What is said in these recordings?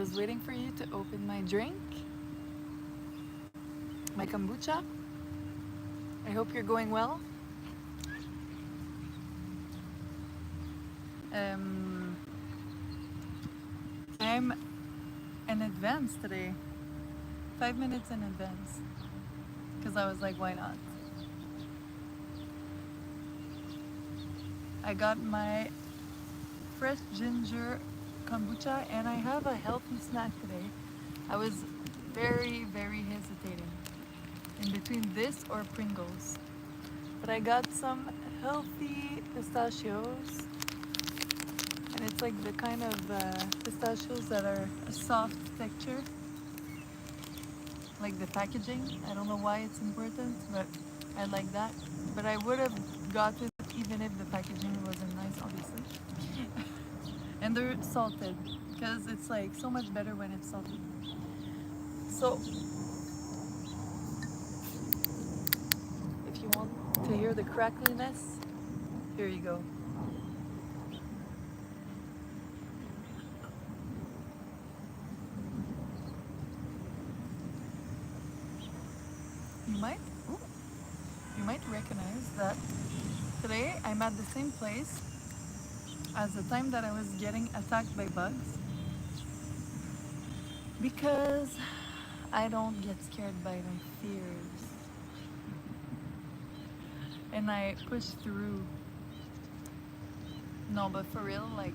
was waiting for you to open my drink, my kombucha. I hope you're going well. Um, I'm in advance today, 5 minutes in advance, because I was like, why not? I got my fresh ginger kombucha and I have a healthy snack today. I was very hesitating in between this or Pringles, but I got some healthy pistachios, and it's like the kind of pistachios that are a soft texture, like the packaging. I don't know why it's important, but I like that. But I would have got it even if the packaging wasn't nice, obviously. And they're salted because it's like so much better when it's salted. So if you want to hear the crackliness, here you go. You might, ooh, you might recognize that today I'm at the same place as the time that I was getting attacked by bugs, because I don't get scared by my fears and I push through. No, but for real, like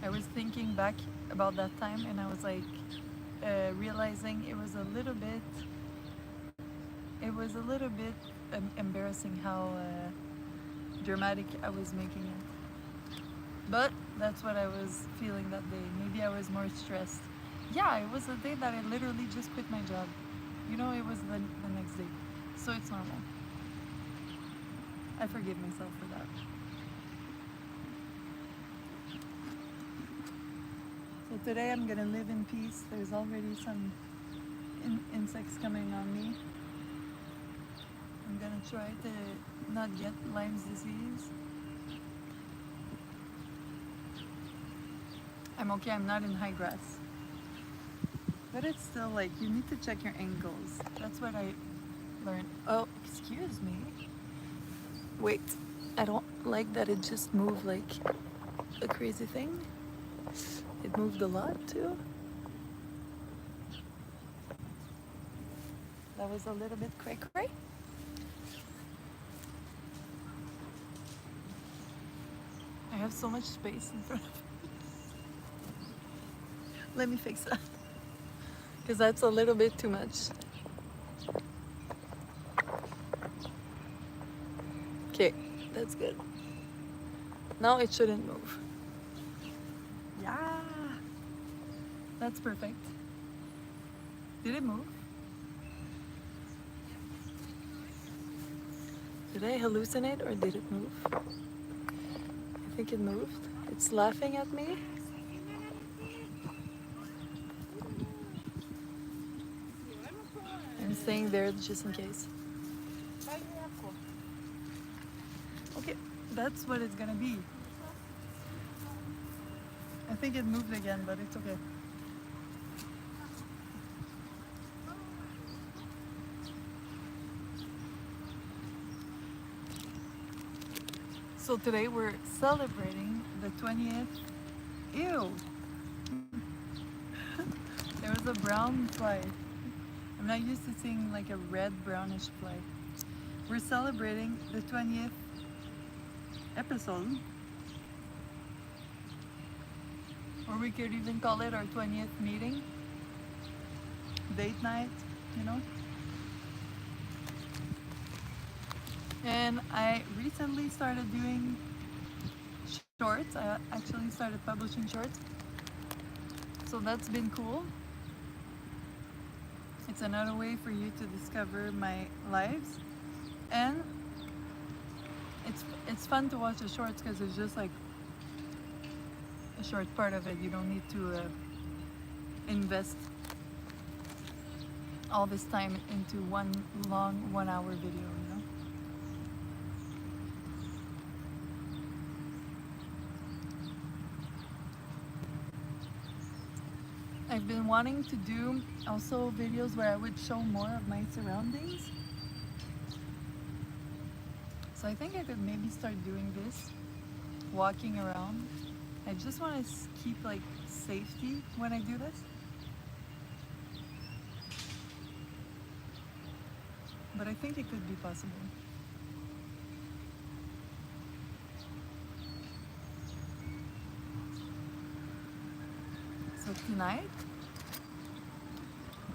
I was thinking back about that time and I was like realizing it was a little bit embarrassing how dramatic I was making it. But that's what I was feeling that day. Maybe I was more stressed. Yeah, it was a day that I literally just quit my job. You know, it was the next day. So it's normal. I forgive myself for that. So today I'm gonna live in peace. There's already some insects coming on me. I'm gonna try to not get Lyme's disease. I'm okay, I'm not in high grass. But it's still like, you need to check your angles. That's what I learned. Oh, excuse me. Wait, I don't like that it just moved like a crazy thing. It moved a lot too. That was a little bit cray cray. I have so much space in front of me. Let me fix that. Because that's a little bit too much. Okay, that's good. Now it shouldn't move. Yeah, that's perfect. Did it move? Did I hallucinate or did it move? I think it moved. It's laughing at me. I'm staying there just in case. Okay, that's what it's gonna be. I think it moved again, but it's okay. So today we're celebrating the 20th. Ew! There was a brown fly. I'm not used to seeing like a red brownish fly. We're celebrating the 20th episode. Or we could even call it our 20th meeting. Date night, you know? And I recently started doing shorts. I actually started publishing shorts. So that's been cool. It's another way for you to discover my lives. And it's fun to watch the shorts because it's just like a short part of it. You don't need to invest all this time into one long 1 hour video, you know? I've been wanting to do also videos where I would show more of my surroundings. So I think I could maybe start doing this, walking around. I just want to keep like safety when I do this. But I think it could be possible. So tonight,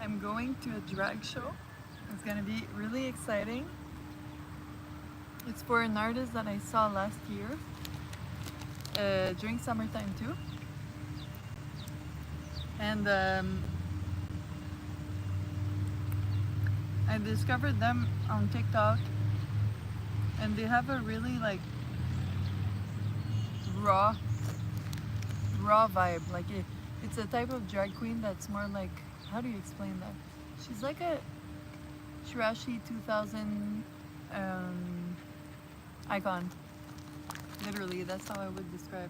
I'm going to a drag show. It's gonna be really exciting. It's for an artist that I saw last year during summertime too. And I discovered them on TikTok, and they have a really like raw vibe. Like it's a type of drag queen that's more like, how do you explain that? She's like a trashy 2000 icon. Literally, that's how I would describe.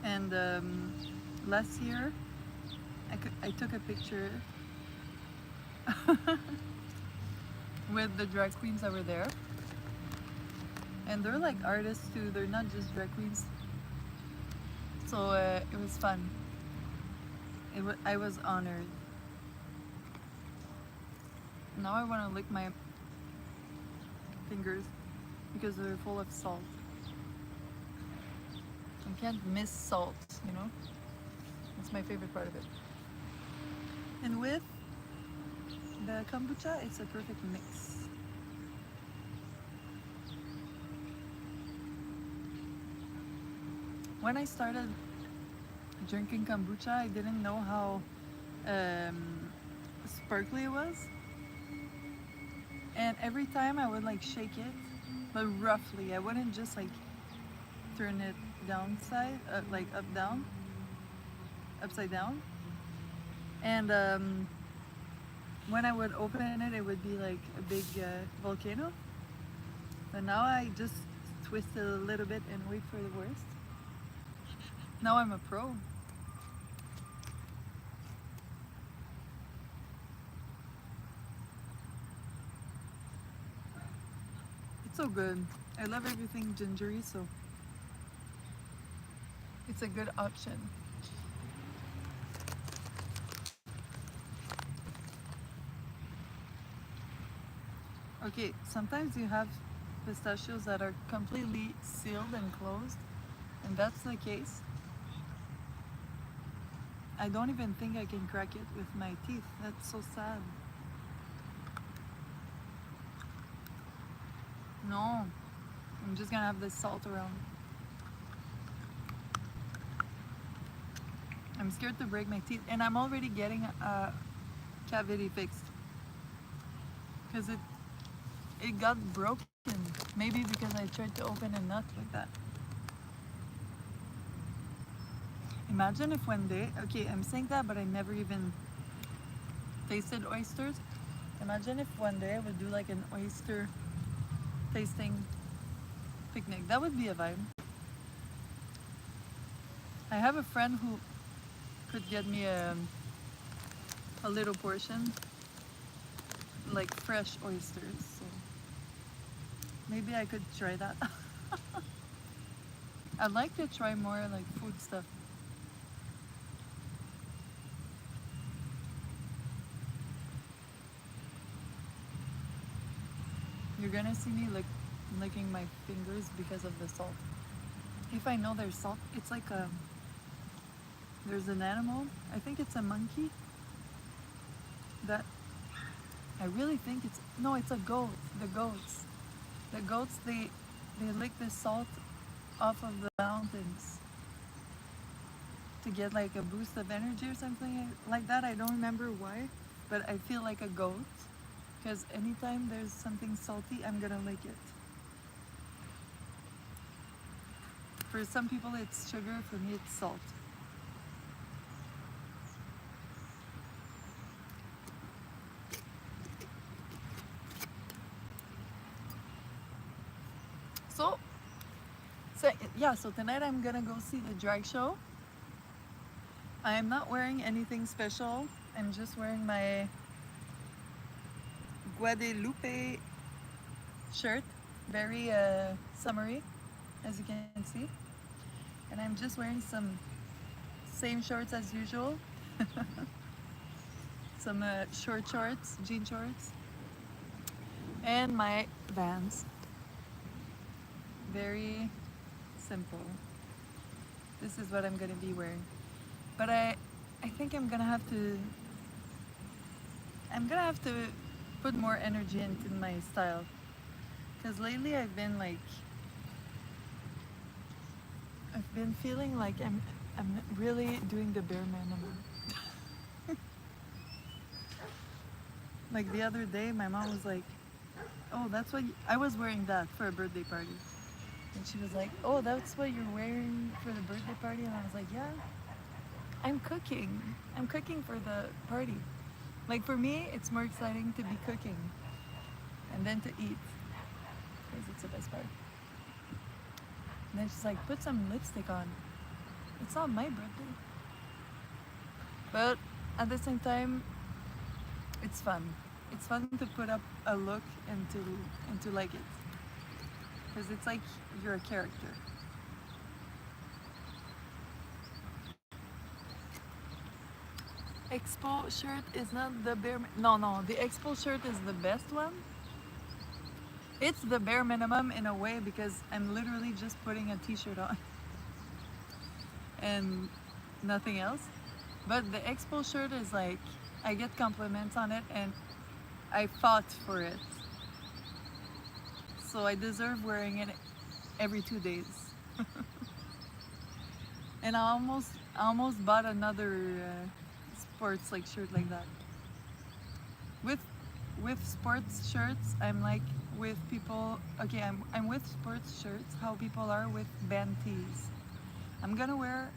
And last year, I took a picture with the drag queens that were there. And they're like artists too, they're not just drag queens. So it was fun. I was honored. Now I want to lick my fingers because they're full of salt. I can't miss salt, you know? It's my favorite part of it. And with the kombucha, it's a perfect mix. When I started drinking kombucha, I didn't know how sparkly it was. And every time I would like shake it, but roughly. I wouldn't just like turn it downside, like upside down. And when I would open it, it would be like a big volcano. But now I just twist it a little bit and wait for the worst. Now I'm a pro. It's so good. I love everything gingery, so it's a good option. Okay, sometimes you have pistachios that are completely sealed and closed, and that's the case. I don't even think I can crack it with my teeth. That's so sad. No, I'm just gonna have this salt around. I'm scared to break my teeth, and I'm already getting a cavity fixed because it got broken. Maybe because I tried to open a nut like that. Imagine if one day, okay, I'm saying that, but I never even tasted oysters. Imagine if one day I would do like an oyster tasting picnic. That would be a vibe. I have a friend who could get me a little portion, like fresh oysters. So maybe I could try that. I'd like to try more like food stuff. You're gonna see me licking my fingers because of the salt. If I know there's salt, it's like there's an animal, I think it's a monkey, that I really think it's a goat. The goats, they lick the salt off of the mountains to get like a boost of energy or something like that. I don't remember why, but I feel like a goat because anytime there's something salty, I'm gonna lick it. For some people it's sugar, for me it's salt. So yeah, so tonight I'm gonna go see the drag show. I'm not wearing anything special. I'm just wearing my Guadalupe shirt, very summery, as you can see. And I'm just wearing some same shorts as usual, some short shorts, jean shorts, and my Vans. Very simple. This is what I'm gonna be wearing. But I think I'm gonna have to put more energy into my style. Cause lately I've been feeling like I'm really doing the bare minimum. Like the other day, my mom was like, "Oh, that's what I was wearing that for a birthday party," and she was like, "Oh, that's what you're wearing for the birthday party," and I was like, "Yeah, I'm cooking. I'm cooking for the party. Like for me, it's more exciting to be cooking and then to eat, because it's the best part." And then she's like, "Put some lipstick on. It's not my birthday." But at the same time, it's fun. It's fun to put up a look and to like it, because it's like you're a character. Expo shirt is not the bare. No, the Expo shirt is the best one. It's the bare minimum in a way because I'm literally just putting a t-shirt on and nothing else. But the Expo shirt is like, I get compliments on it and I fought for it. So I deserve wearing it every 2 days. And I almost bought another sports like shirt like that. With with sports shirts, I'm like with people. Okay, I'm with sports shirts. How people are with band tees. I'm gonna wear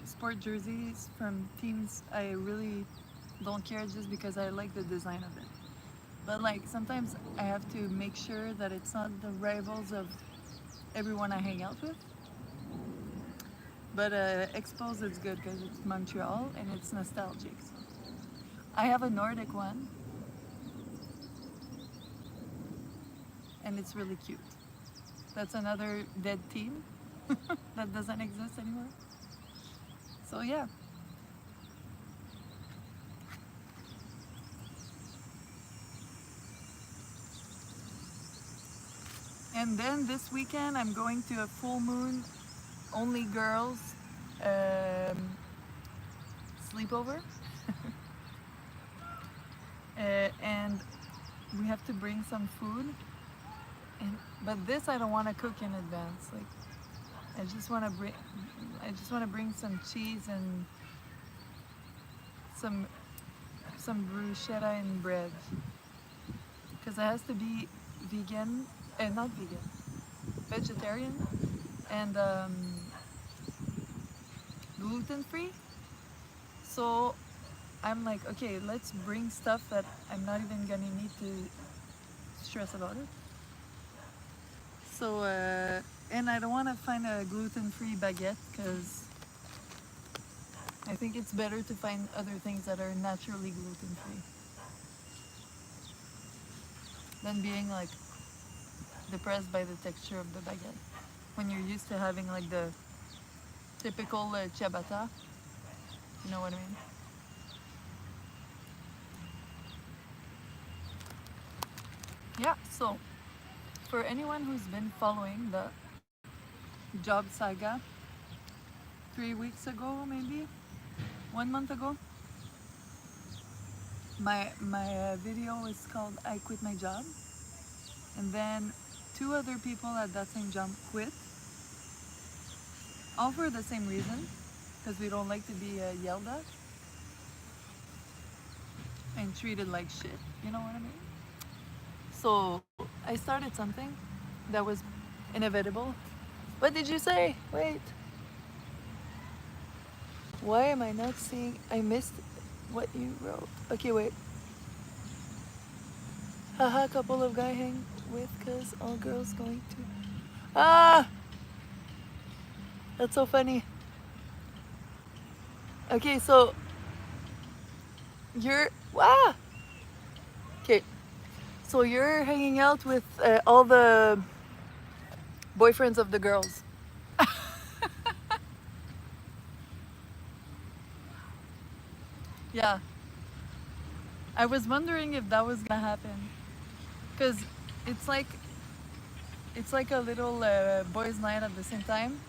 sport jerseys from teams I really don't care, just because I like the design of it. But like sometimes I have to make sure that it's not the rivals of everyone I hang out with. But Expos is good because it's Montreal and it's nostalgic. So. I have a Nordic one and it's really cute. That's another dead team that doesn't exist anymore. So yeah. And then this weekend I'm going to a full moon, only girls um, sleepover. And we have to bring some food. And but this I don't want to cook in advance. Like I just want to bring some cheese and some some bruschetta and bread, because it has to be vegan, not vegan, vegetarian, and gluten free. So I'm like, okay, let's bring stuff that I'm not even gonna need to stress about it. So and I don't want to find a gluten free baguette, because I think it's better to find other things that are naturally gluten free than being like depressed by the texture of the baguette when you're used to having like the typical ciabatta. You know what I mean? Yeah, so for anyone who's been following the job saga 3 weeks ago, maybe 1 month ago, my video is called "I Quit My Job," and then two other people at that same job quit, all for the same reason, because we don't like to be yelled at and treated like shit. You know what I mean? So I started something that was inevitable. What did you say? Wait. Why am I not seeing? I missed what you wrote. Okay, wait. Haha, couple of guy hang with, cause all girls going to. Ah! That's so funny. Okay, so you're wow. Okay, so you're hanging out with all the boyfriends of the girls. Yeah, I was wondering if that was gonna happen, cause it's like it's like a little boys' night at the same time,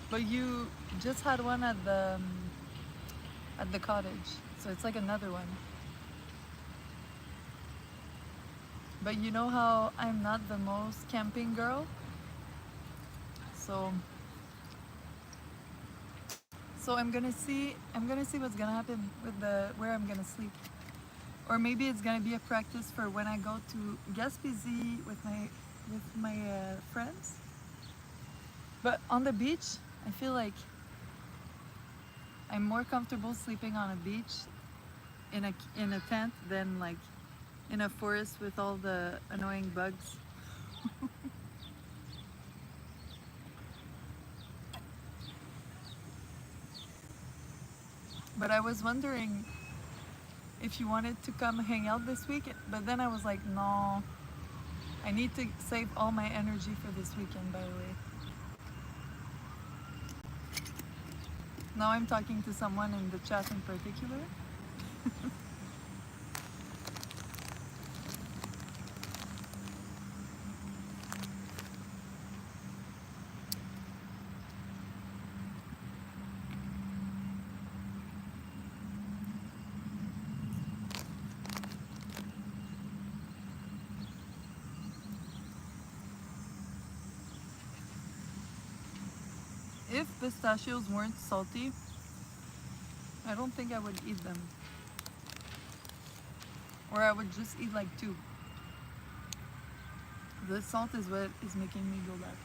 but you just had one at the cottage, so it's like another one. But you know how I'm not the most camping girl, so I'm gonna see what's gonna happen with the where I'm gonna sleep, or maybe it's gonna be a practice for when I go to Gaspésie with my friends. But on the beach, I feel like I'm more comfortable sleeping on a beach in a tent than like in a forest with all the annoying bugs. But I was wondering if you wanted to come hang out this week, but then I was like, no, I need to save all my energy for this weekend, by the way. Now I'm talking to someone in the chat in particular. If pistachios weren't salty, I don't think I would eat them. Or I would just eat like two. The salt is what is making me go back.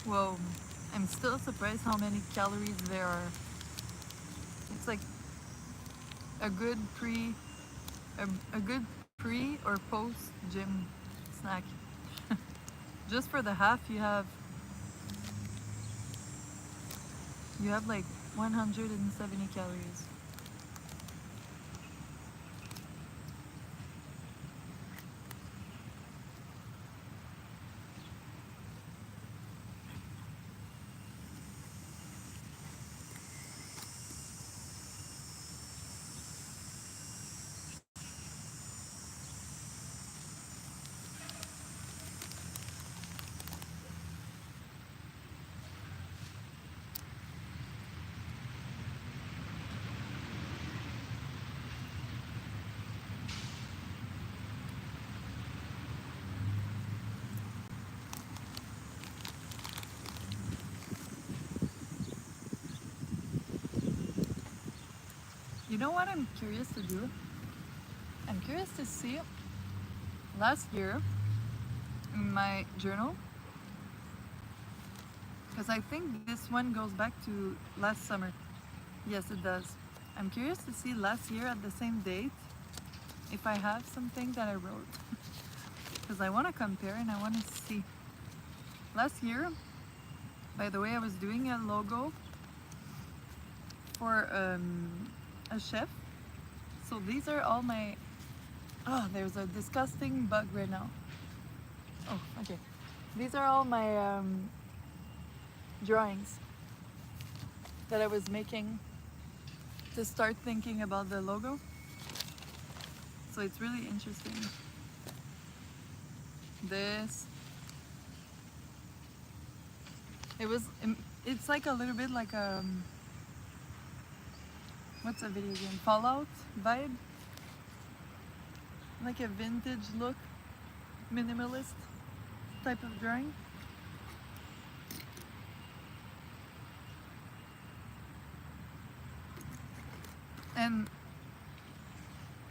Whoa, I'm still surprised how many calories there are. It's like a good pre a good pre or post gym snack. Just for the half you have like 170 calories. You know what I'm curious to do? I'm curious to see last year in my journal, because I think this one goes back to last summer. Yes, it does. I'm curious to see last year at the same date if I have something that I wrote, because I want to compare and I want to see. Last year, by the way, I was doing a logo for a chef. So these are all my. Oh, there's a disgusting bug right now. Oh, okay. These are all my drawings that I was making to start thinking about the logo. So it's really interesting. This. It was. It's like a little bit like a. What's a video game? Fallout vibe? Like a vintage look, minimalist type of drawing. And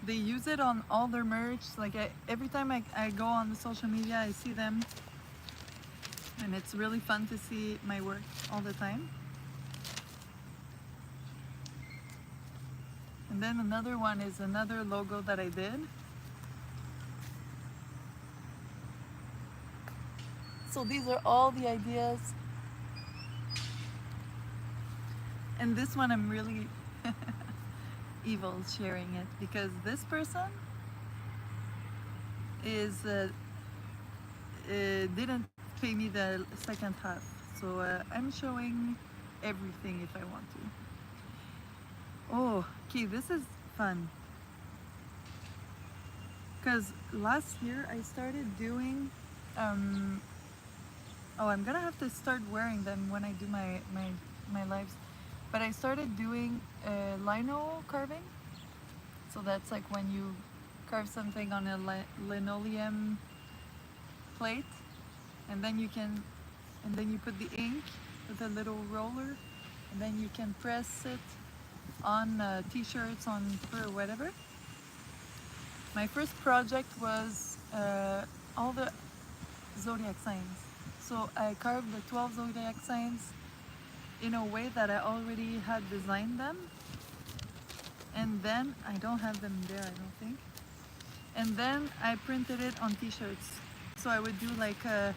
they use it on all their merch. Like every time I go on the social media, I see them, and it's really fun to see my work all the time. And And then another one is another logo that I did. So these are all the ideas. And this one I'm really evil sharing it because this person is didn't pay me the second half. So I'm showing everything if I want to. Oh, okay, this is fun. Because last year I started doing, oh, I'm gonna have to start wearing them when I do my lives. But I started doing lino carving. So that's like when you carve something on a linoleum plate, and then you put the ink with a little roller, and then you can press it on t-shirts, on fur, whatever. My first project was all the zodiac signs. So I carved the 12 zodiac signs in a way that I already had designed them. And then, I don't have them there, I don't think. And then I printed it on t-shirts. So I would do like a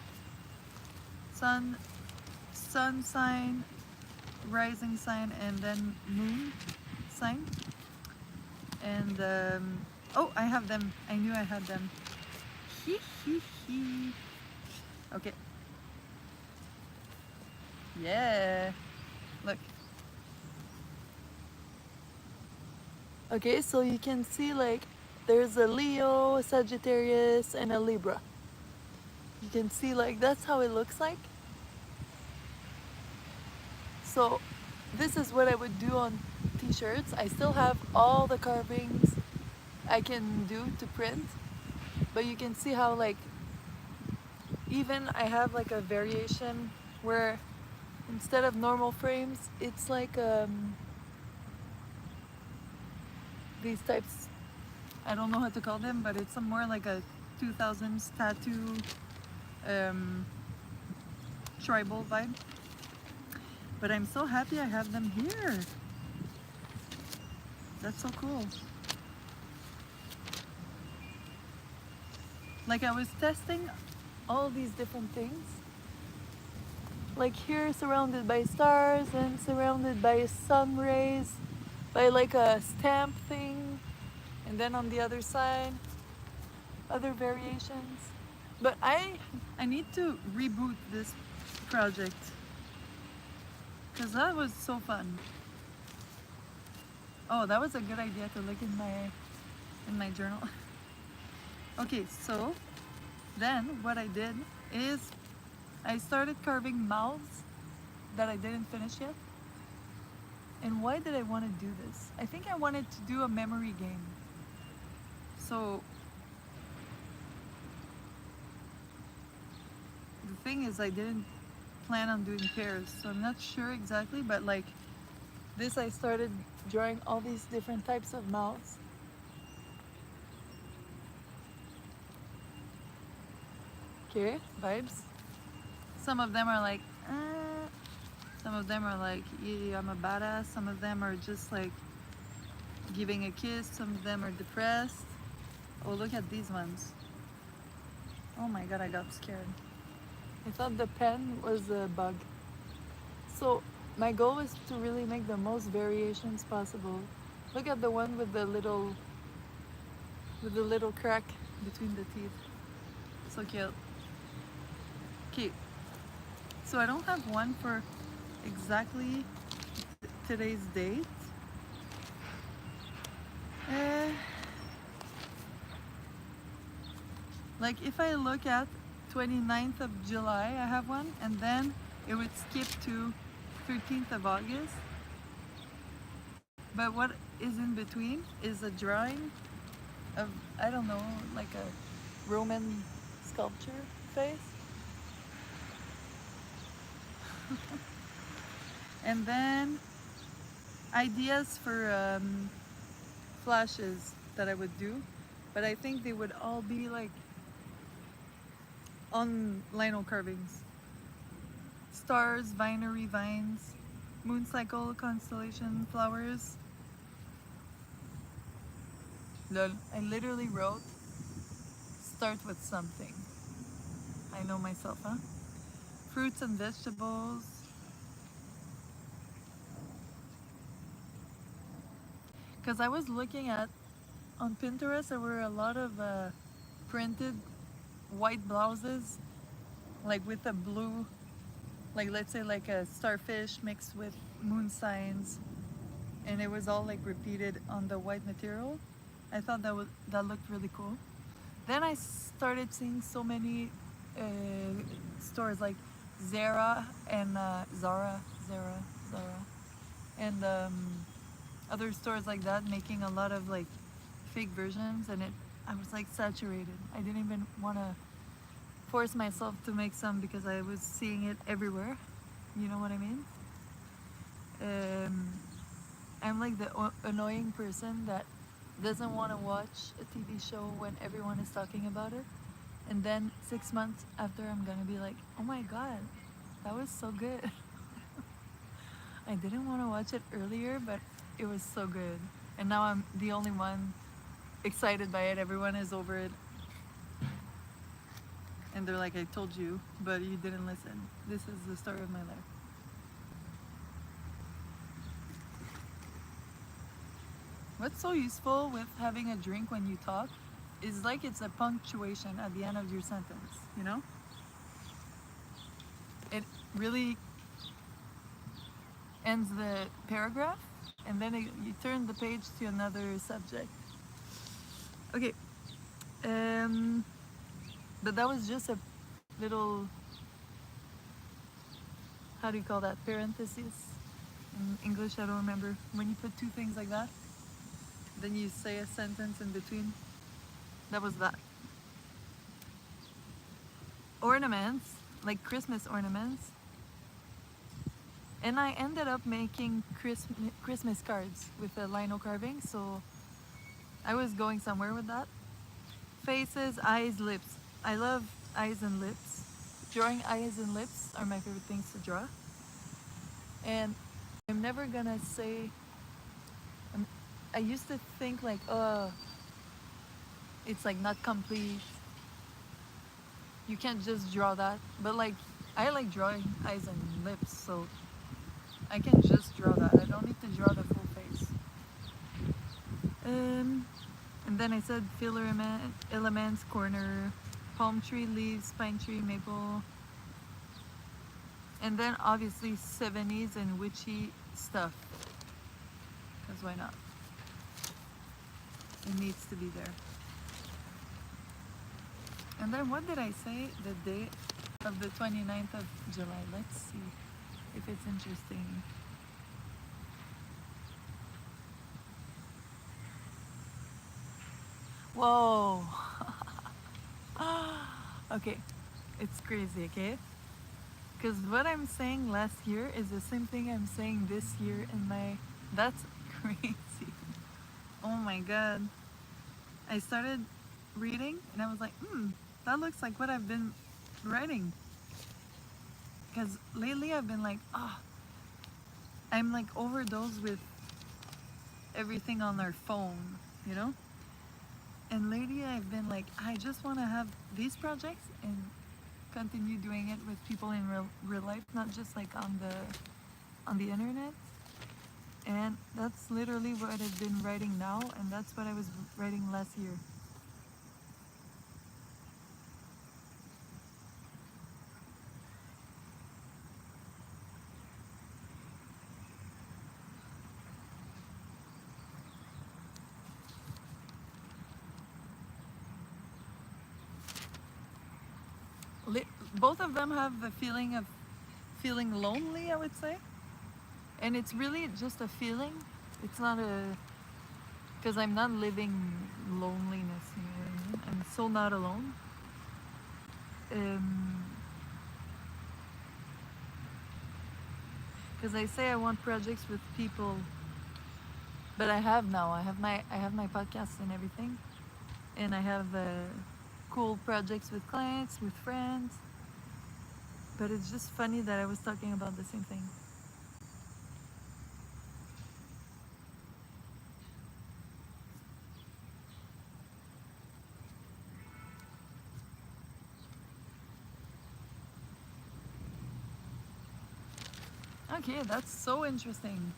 sun sign, rising sign, and then moon sign. And oh, I have them. I knew I had them. Hee hee hee. Okay. Yeah. Look. Okay, so you can see like there's a Leo, a Sagittarius, and a Libra. You can see like that's how it looks like. So this is what I would do on t-shirts. I still have all the carvings I can do to print, but you can see how like even I have like a variation where instead of normal frames, it's like these types, I don't know how to call them, but it's more like a 2000s tattoo tribal vibe. But I'm so happy I have them here. That's so cool. Like I was testing all these different things. Like here surrounded by stars and surrounded by sun rays, by like a stamp thing, and then on the other side other variations. But I need to reboot this project because that was so fun. Oh, that was a good idea to look in my journal. Okay, so then what I did is I started carving mouths that I didn't finish yet. And why did I want to do this? I think I wanted to do a memory game. So the thing is I didn't plan on doing pairs, so I'm not sure exactly, but like this I started drawing all these different types of mouths. Okay, vibes. Some of them are like, some of them are like, yeah, I'm a badass. Some of them are just like giving a kiss. Some of them are depressed. Oh, look at these ones. Oh my god, I got scared. I thought the pen was a bug. So my goal is to really make the most variations possible. Look at the one with the little crack between the teeth. So cute. Okay, so I don't have one for exactly today's date. Like if I look at 29th of July, I have one, and then it would skip to 13th of August. But what is in between is a drawing of, I don't know, like a Roman sculpture face. And then ideas for flashes that I would do, but I think they would all be like on lino carvings. Stars, vinery vines, moon cycle, constellation, flowers. Lol. I literally wrote start with something. I know myself, huh? Fruits and vegetables. Because I was looking at on Pinterest, there were a lot of printed white blouses, like with a blue, like let's say like a starfish mixed with moon signs, and it was all like repeated on the white material. I thought that looked really cool. Then I started seeing so many uh, stores like Zara and Zara, and other stores like that making a lot of like fake versions, and I was like saturated. I didn't even want to force myself to make some because I was seeing it everywhere. You know what I mean? Um, I'm like the annoying person that doesn't want to watch a TV show when everyone is talking about it. And then 6 months after, I'm gonna be like, oh my god, that was so good. I didn't want to watch it earlier, but it was so good. And now I'm the only one excited by it. Everyone is over it. And they're like, I told you, but you didn't listen. This is the story of my life. What's so useful with having a drink when you talk is like it's a punctuation at the end of your sentence, you know? It really ends the paragraph and then you turn the page to another subject. Okay, um, but that was just a little, how do you call that? Parentheses. In English, I don't remember. When you put two things like that, then you say a sentence in between. That was that. Ornaments, like Christmas ornaments. And I ended up making Christmas cards with a lino carving, so I was going somewhere with that. Faces, eyes, lips. I love eyes and lips. Drawing eyes and lips are my favorite things to draw. And I'm never gonna say, I'm, I used to think like, oh, it's like not complete. You can't just draw that. But like, I like drawing eyes and lips, so I can just draw that. I don't need to draw the full face. And then I said filler elements, corner, palm tree, leaves, pine tree, maple. And then obviously 70s and witchy stuff. Because why not? It needs to be there. And then what did I say? The day of the 29th of July. Let's see if it's interesting. Whoa. Okay, it's crazy, okay? Because what I'm saying last year is the same thing I'm saying this year in my. That's crazy. Oh my god. I started reading and I was like, that looks like what I've been writing. Because lately I've been like, I'm like overdosed with everything on our phone, you know? And lately I've been like, I just want to have these projects and continue doing it with people in real life, not just like on the internet. And that's literally what I've been writing now, and that's what I was writing last year. Both of them have the feeling of feeling lonely, I would say. And it's really just a feeling. It's not a, because I'm not living loneliness, you know what I mean? I'm so not alone. Um, because I say I want projects with people, but I have now. I have my podcast and everything, and I have cool projects with clients, with friends. But it's just funny that I was talking about the same thing. Okay, that's so interesting.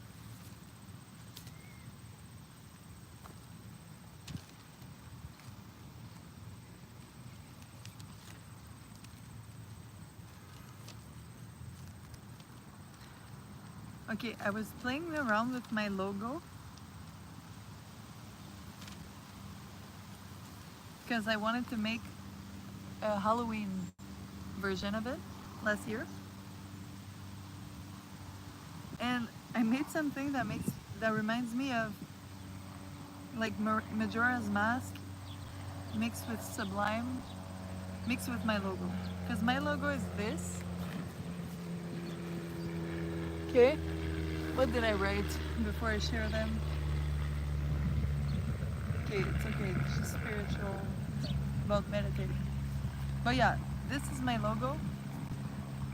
Okay, I was playing around with my logo because I wanted to make a Halloween version of it last year. And I made something that reminds me of like Majora's Mask mixed with Sublime, mixed with my logo. Because my logo is this. Okay. What did I write before I share them? Okay, it's okay. It's just spiritual about meditating. But yeah, this is my logo.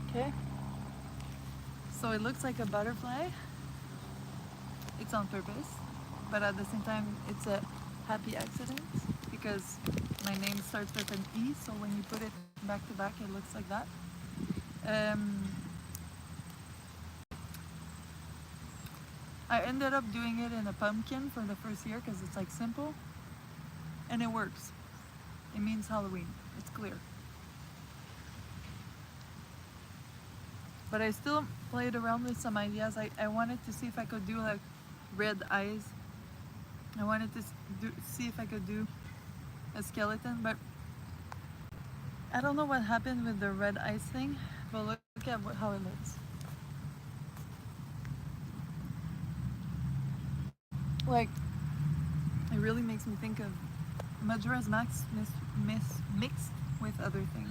Okay. So it looks like a butterfly. It's on purpose, but at the same time, it's a happy accident because my name starts with an E. So when you put it back to back, it looks like that. Um, I ended up doing it in a pumpkin for the first year because it's like simple and it works. It means Halloween. It's clear. But I still played around with some ideas. I wanted to see if I could do like red eyes. I wanted to see if I could do a skeleton, but I don't know what happened with the red eyes thing. But look at how it looks. Like, it really makes me think of Majora's Mask mixed with other things.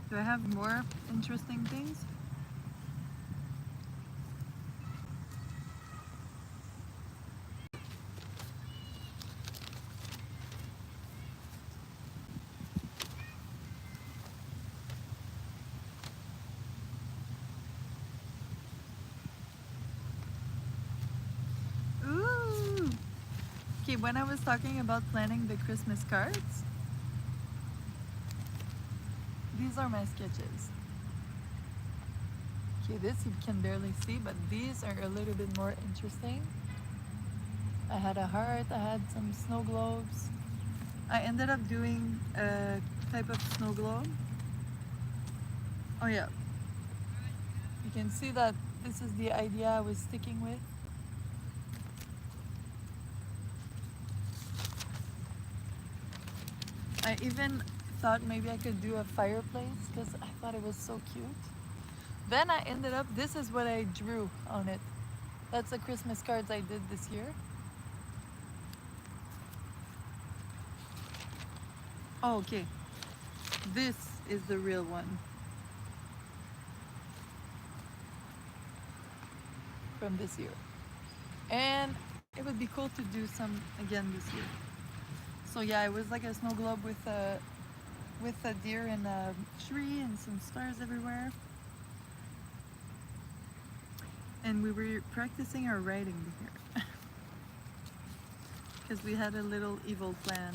Do I have more interesting things? Ooh! Okay, when I was talking about planning the Christmas cards, these are my sketches. Okay, this you can barely see, but these are a little bit more interesting. I had a heart, I had some snow globes. I ended up doing a type of snow globe. Oh yeah, you can see that this is the idea I was sticking with. I even thought maybe I could do a fireplace because I thought it was so cute. Then I ended up, this is what I drew on it. That's the Christmas cards I did this year. Oh, okay. This is the real one from this year. And it would be cool to do some again this year. So yeah, it was like a snow globe with a deer and a tree and some stars everywhere. And we were practicing our writing here because we had a little evil plan,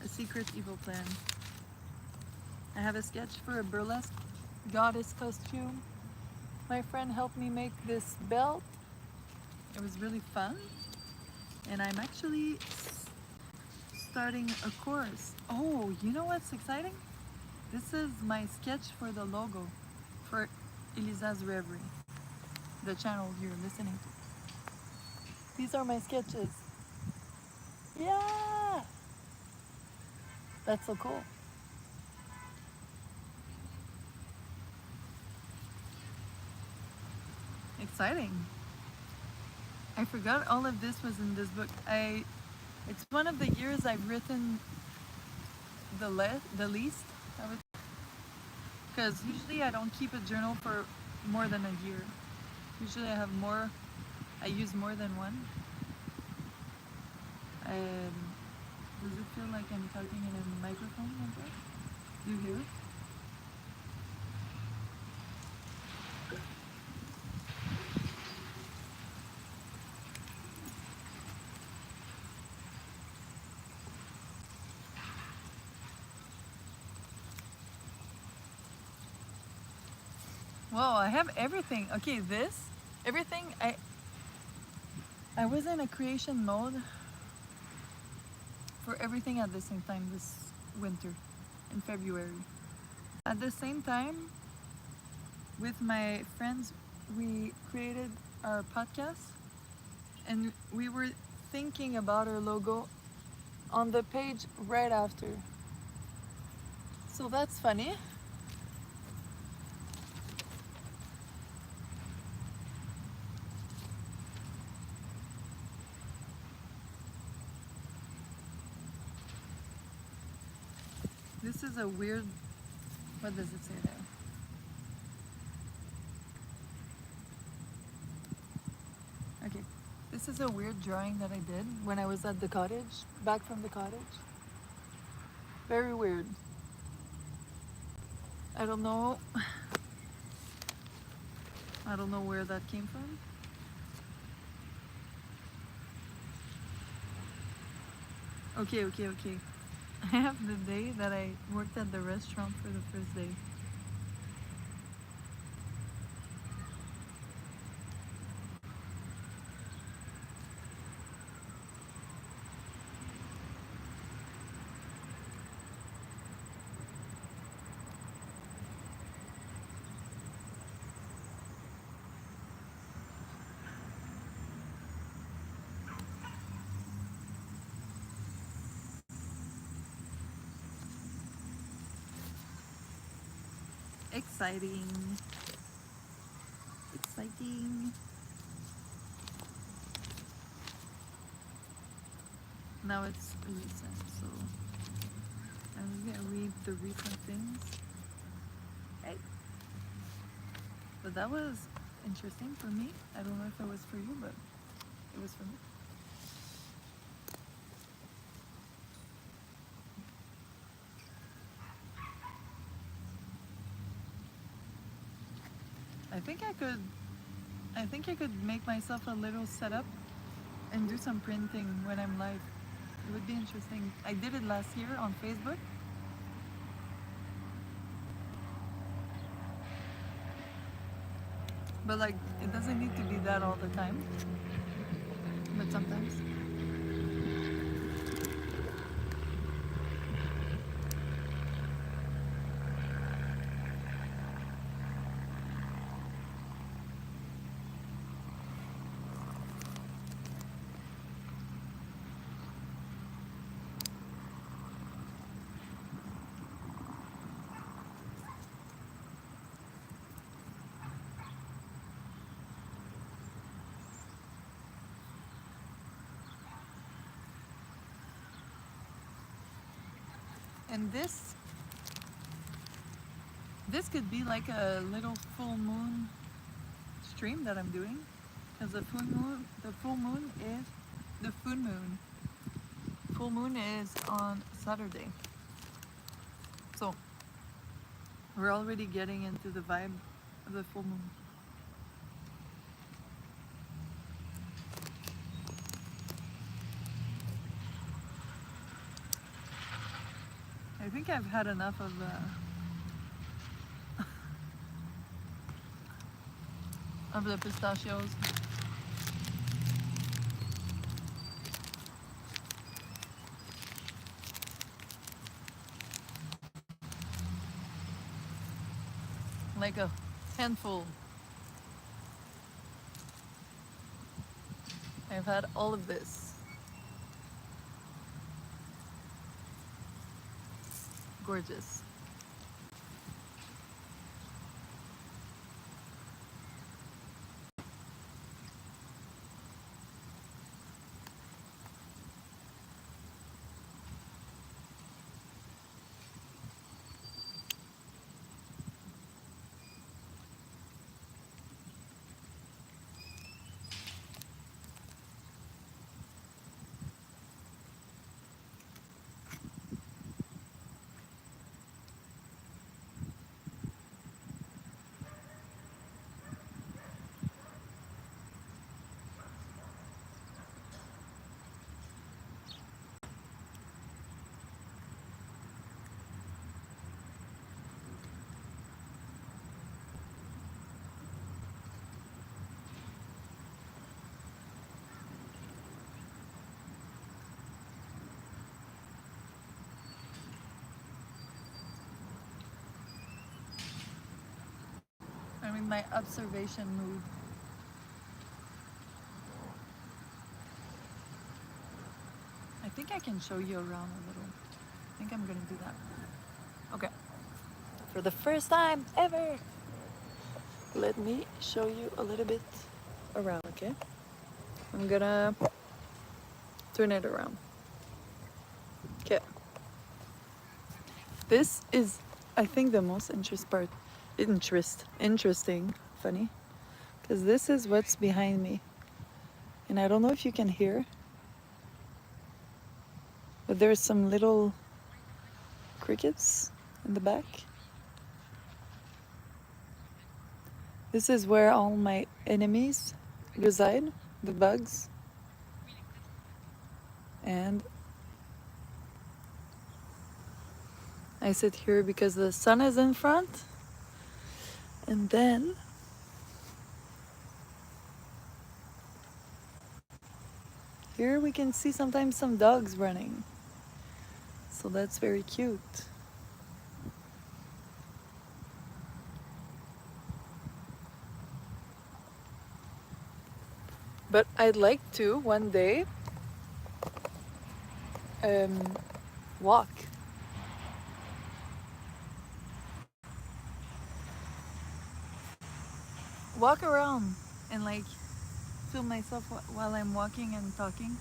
a secret evil plan. I have a sketch for a burlesque goddess costume. My friend helped me make this belt. It was really fun. And I'm actually starting a course. Oh, you know what's exciting? This is my sketch for the logo for Elizza's Reverie, the channel you're listening to. These are my sketches. Yeah! That's so cool. Exciting. I forgot all of this was in this book. It's one of the years I've written the least, I would, because usually I don't keep a journal for more than a year. Usually I use more than one. Um, Does it feel like I'm talking in a microphone like that? Do you hear it? Whoa, I have everything. Okay, everything, I was in a creation mode for everything at the same time this winter, in February. At the same time, with my friends, we created our podcast and we were thinking about our logo on the page right after. So that's funny. This is a weird, what does it say there? Okay, this is a weird drawing that I did when I was at the cottage, back from the cottage. Very weird. I don't know. I don't know where that came from. Okay. I have the day that I worked at the restaurant for the first day. Exciting. Now it's recent, so I'm gonna read the recent things. Hey. But that was interesting for me. I don't know if it was for you, but it was for me. I think I could make myself a little setup and do some printing when I'm live. It would be interesting. I did it last year on Facebook. But like, it doesn't need to be that all the time. But sometimes. And this could be like a little full moon stream that I'm doing, because the full moon is on Saturday. So we're already getting into the vibe of the full moon. I think I've had enough of the pistachios. Like a handful. I've had all of this. Gorgeous. in my observation mood. I think I can show you around a little. I think I'm gonna do that. Okay. For the first time ever, let me show you a little bit around, okay? I'm gonna turn it around. Okay. This is, I think, the most interesting, funny, because this is what's behind me. And I don't know if you can hear, but there's some little crickets in the back. This is where all my enemies reside, the bugs. And I sit here because the sun is in front. And then here we can see sometimes some dogs running. So that's very cute. But I'd like to one day walk. Walk around and like film myself while I'm walking and talking.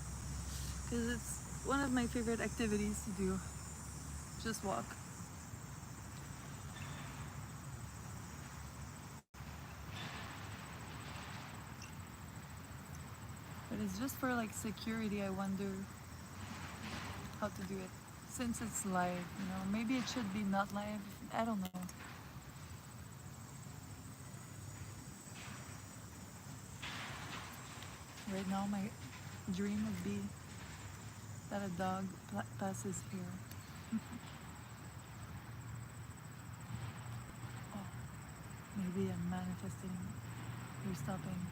Because it's one of my favorite activities to do. Just walk. But it's just for like security. I wonder how to do it. Since it's live, you know, maybe it should be not live. I don't know. Right now, my dream would be that a dog passes here. Oh, maybe I'm manifesting. You're stopping.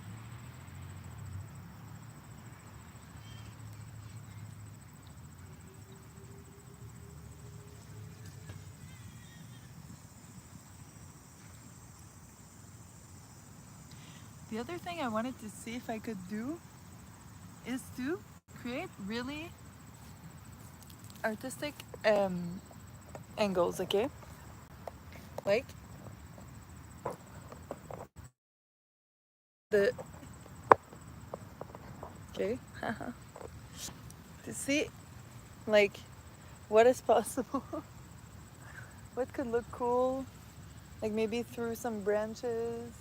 The other thing I wanted to see if I could do is to create really artistic angles, okay? Like the okay to see like what is possible. What could look cool, like maybe through some branches,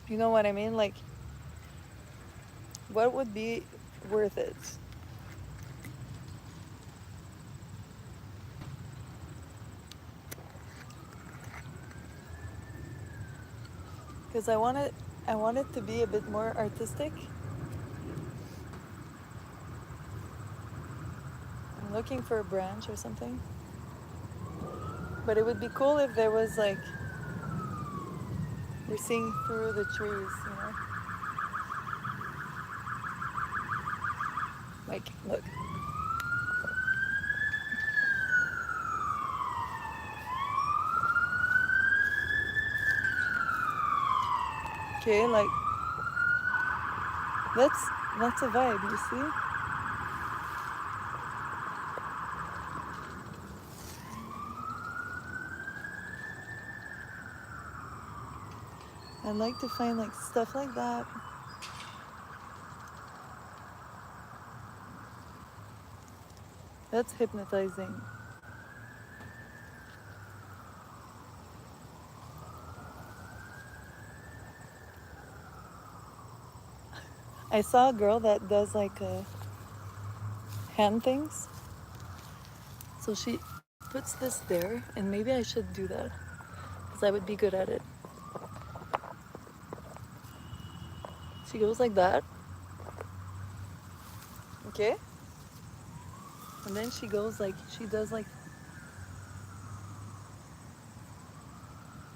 you know what I mean, like what would be worth it. Because I want it to be a bit more artistic. I'm looking for a branch or something. But it would be cool if there was like, we're seeing through the trees, you know? Like, look. Okay, like, that's a vibe, you see? I'd like to find like stuff like that. That's hypnotizing. I saw a girl that does like hand things. So she puts this there, and maybe I should do that because I would be good at it. She goes like that. Okay? And then she goes like, she does like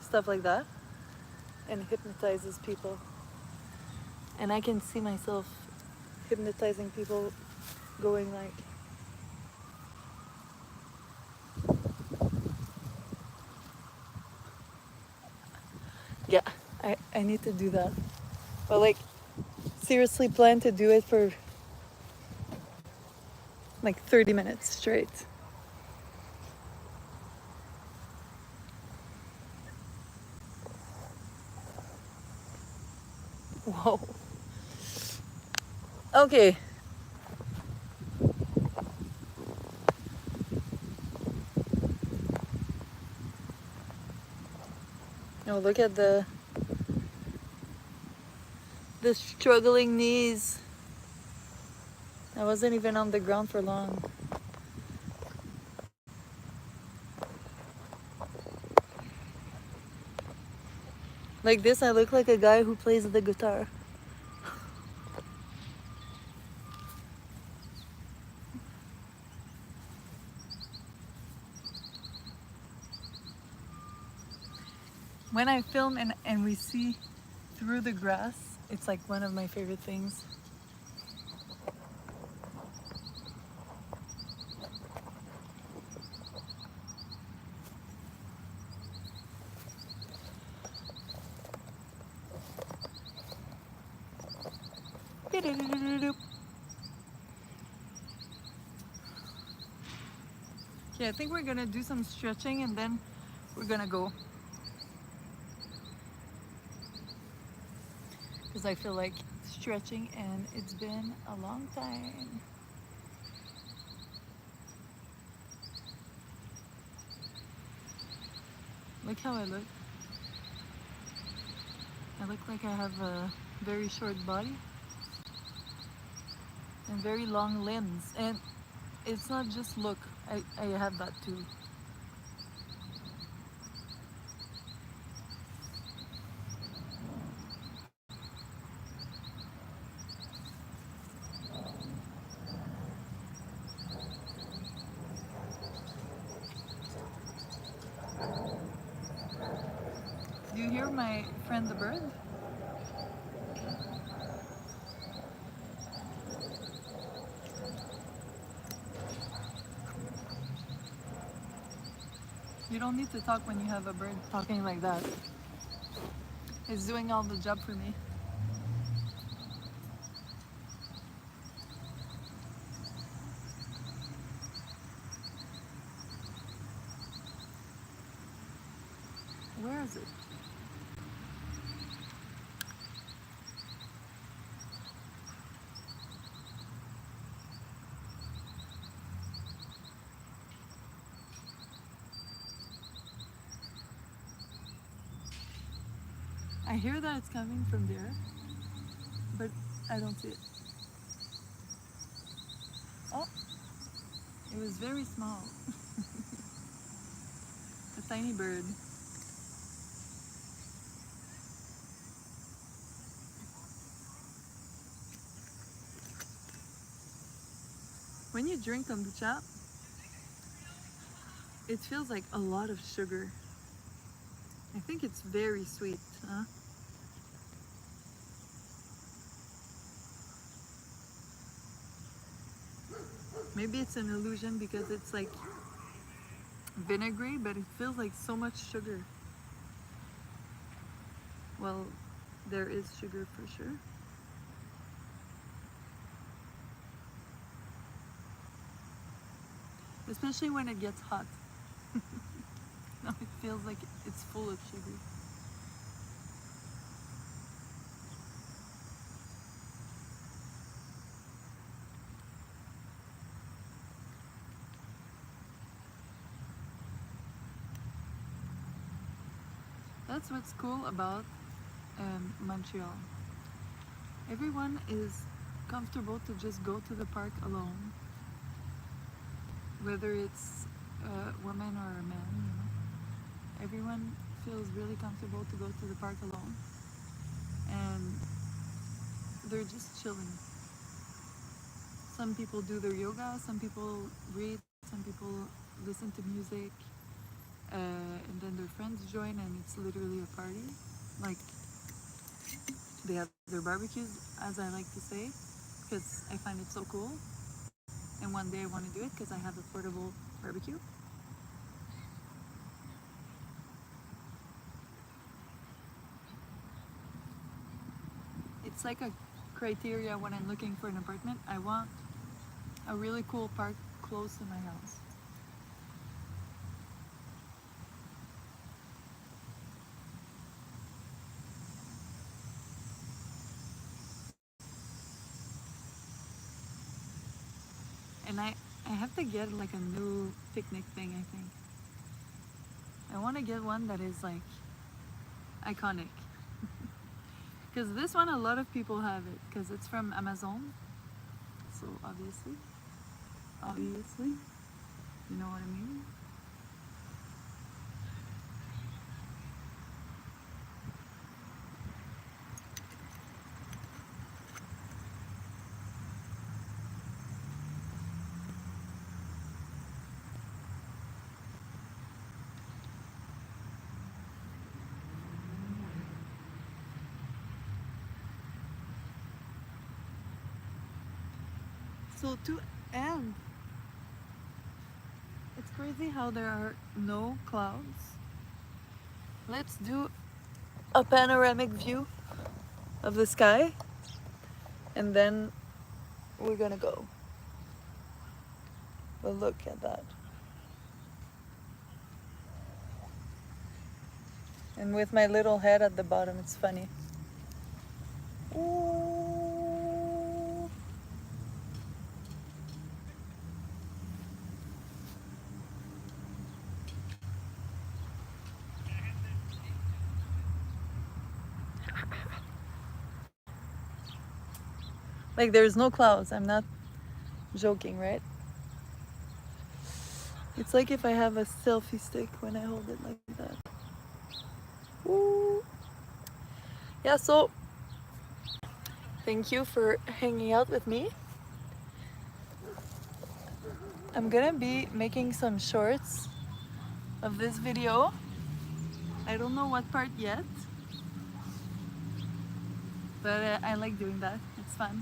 stuff like that and hypnotizes people. And I can see myself hypnotizing people going like, Yeah, I need to do that. But like, seriously plan to do it for like 30 minutes straight. Whoa. Okay. Oh, look at the struggling knees. I wasn't even on the ground for long. Like this, I look like a guy who plays the guitar. When I film and we see through the grass, it's like one of my favorite things. Okay, I think we're gonna do some stretching and then we're gonna go. Because I feel like stretching and it's been a long time. Look how I look. I look like I have a very short body and very long limbs. And it's not just look, I have that too. Do you hear my friend the bird? You don't need to talk when you have a bird talking like that. It's doing all the job for me. Where is it? I hear that it's coming from there, but I don't see it. Oh, it was very small. A tiny bird. When you drink kombucha, it feels like a lot of sugar. I think it's very sweet, huh? Maybe it's an illusion because it's like vinegary, but it feels like so much sugar. Well, there is sugar for sure. Especially when it gets hot. Now it feels like it's full of sugar. That's what's cool about Montreal. Everyone is comfortable to just go to the park alone, whether it's a woman or a man, you know. Everyone feels really comfortable to go to the park alone, and they're just chilling. Some people do their yoga, some people read, some people listen to music, and then their friends join, and it's literally a party. Like, they have their barbecues, as I like to say, because I find it so cool. And one day I want to do it because I have a portable barbecue. it's like a criteria when I'm looking for an apartment. I want a really cool park close to my house. And I have to get like a new picnic thing, I think. I want to get one that is like iconic. Because this one, a lot of people have it because it's from Amazon. So obviously, you know what I mean? So to end, it's crazy how there are no clouds. Let's do a panoramic view of the sky and then we're gonna go. But look at that. And with my little head at the bottom, it's funny. Ooh. Like there's no clouds. I'm not joking, right? It's like if I have a selfie stick when I hold it like that. Ooh. Yeah, so thank you for hanging out with me. I'm gonna be making some shorts of this video. I don't know what part yet, but I like doing that. It's fun.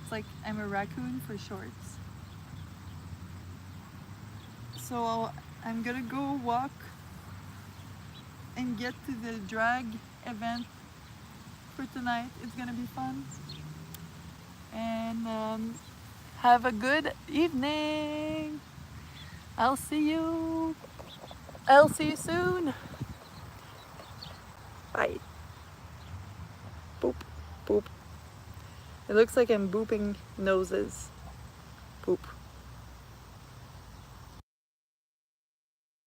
It's like I'm a raccoon for shorts. So I'm gonna go walk and get to the drag event for tonight. It's gonna be fun. And have a good evening. I'll see you. I'll see you soon. Bye. Boop, boop. It looks like I'm booping noses.